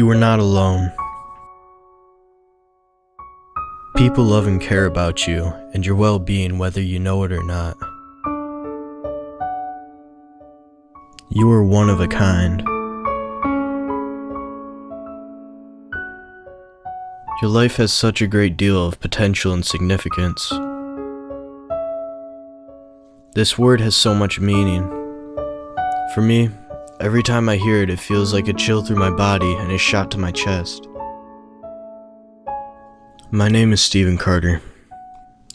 You are not alone. People love and care about you and your well-being whether you know it or not. You are one of a kind. Your life has such a great deal of potential and significance. This word has so much meaning. For me, every time I hear it, it feels like a chill through my body and a shot to my chest. My name is Stephen Carter,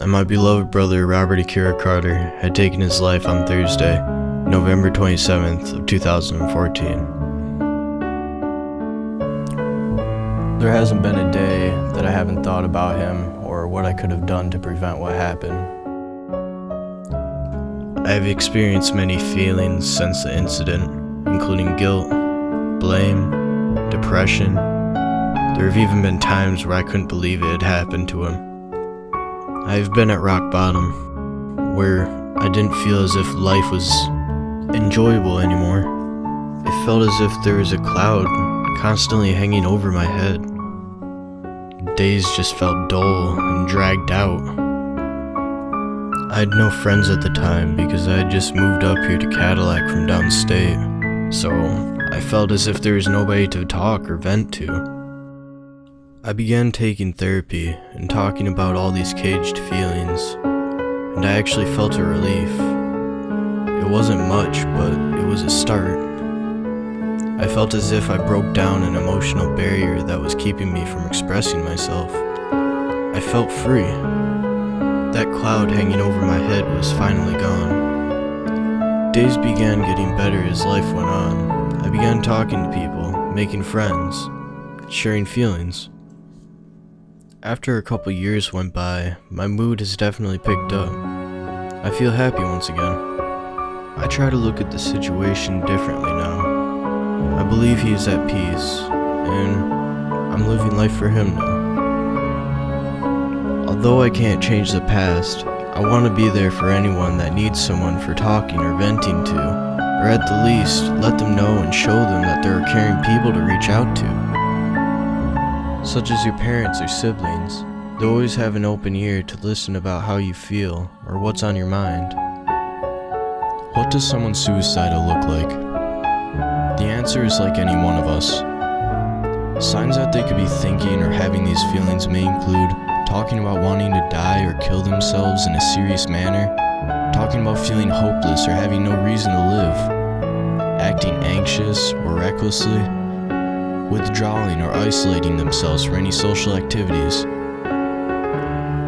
and my beloved brother Robert Akira Carter had taken his life on Thursday, November 27th of 2014. There hasn't been a day that I haven't thought about him or what I could have done to prevent what happened. I have experienced many feelings since the incident, including guilt, blame, depression. There have even been times where I couldn't believe it had happened to him. I have been at rock bottom, where I didn't feel as if life was enjoyable anymore. It felt as if there was a cloud constantly hanging over my head. Days just felt dull and dragged out. I had no friends at the time because I had just moved up here to Cadillac from downstate, so I felt as if there was nobody to talk or vent to. I began taking therapy and talking about all these caged feelings, and I actually felt a relief. It wasn't much, but it was a start. I felt as if I broke down an emotional barrier that was keeping me from expressing myself. I felt free. That cloud hanging over my head was finally gone. Days began getting better as life went on. I began talking to people, making friends, sharing feelings. After a couple years went by, my mood has definitely picked up. I feel happy once again. I try to look at the situation differently now. I believe he is at peace, and I'm living life for him now. Although I can't change the past, I want to be there for anyone that needs someone for talking or venting to, or at the least, let them know and show them that there are caring people to reach out to. Such as your parents or siblings. They always have an open ear to listen about how you feel or what's on your mind. What does someone suicidal look like? The answer is like any one of us. Signs that they could be thinking or having these feelings may include talking about wanting to die or kill themselves in a serious manner, talking about feeling hopeless or having no reason to live, acting anxious or recklessly, withdrawing or isolating themselves from any social activities.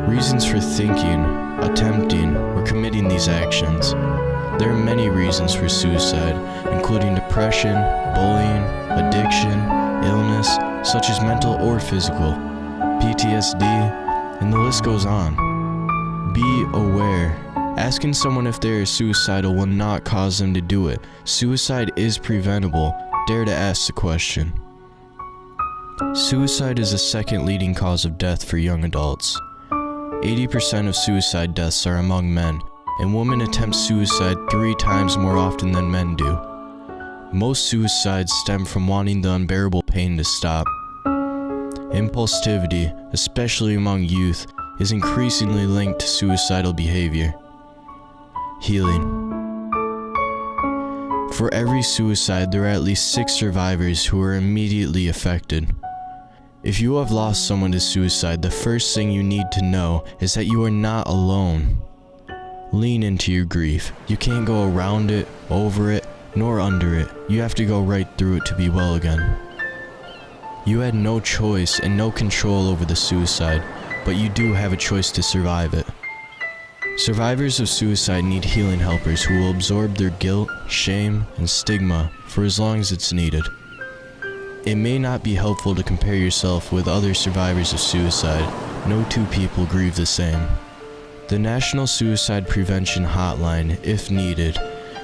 Reasons for thinking, attempting, or committing these actions. There are many reasons for suicide, including depression, bullying, addiction, illness, such as mental or physical, PTSD, and the list goes on. Be aware. Asking someone if they are suicidal will not cause them to do it. Suicide is preventable. Dare to ask the question. Suicide is the second leading cause of death for young adults. 80% of suicide deaths are among men, and women attempt suicide 3 times more often than men do. Most suicides stem from wanting the unbearable pain to stop. Impulsivity, especially among youth, is increasingly linked to suicidal behavior. Healing. For every suicide, there are at least 6 survivors who are immediately affected. If you have lost someone to suicide, the first thing you need to know is that you are not alone. Lean into your grief. You can't go around it, over it, nor under it. You have to go right through it to be well again. You had no choice and no control over the suicide, but you do have a choice to survive it. Survivors of suicide need healing helpers who will absorb their guilt, shame, and stigma for as long as it's needed. It may not be helpful to compare yourself with other survivors of suicide. No 2 people grieve the same. The National Suicide Prevention Hotline, if needed,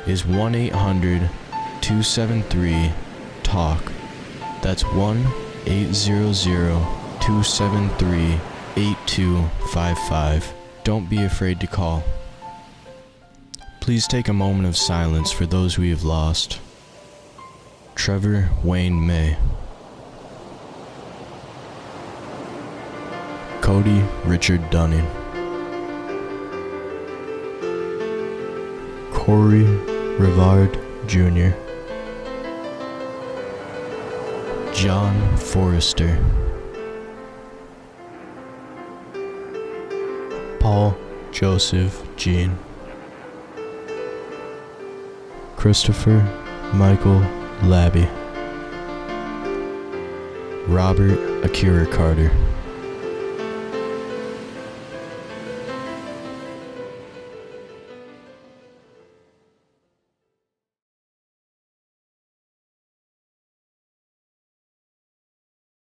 is 1-800-273-TALK. That's 1-800-273-8255. Don't be afraid to call. Please take a moment of silence for those we have lost. Trevor Wayne May. Cody Richard Dunning, Corey Rivard Jr., John Forrester, Paul Joseph Jean, Christopher Michael Labby, Robert Akira Carter.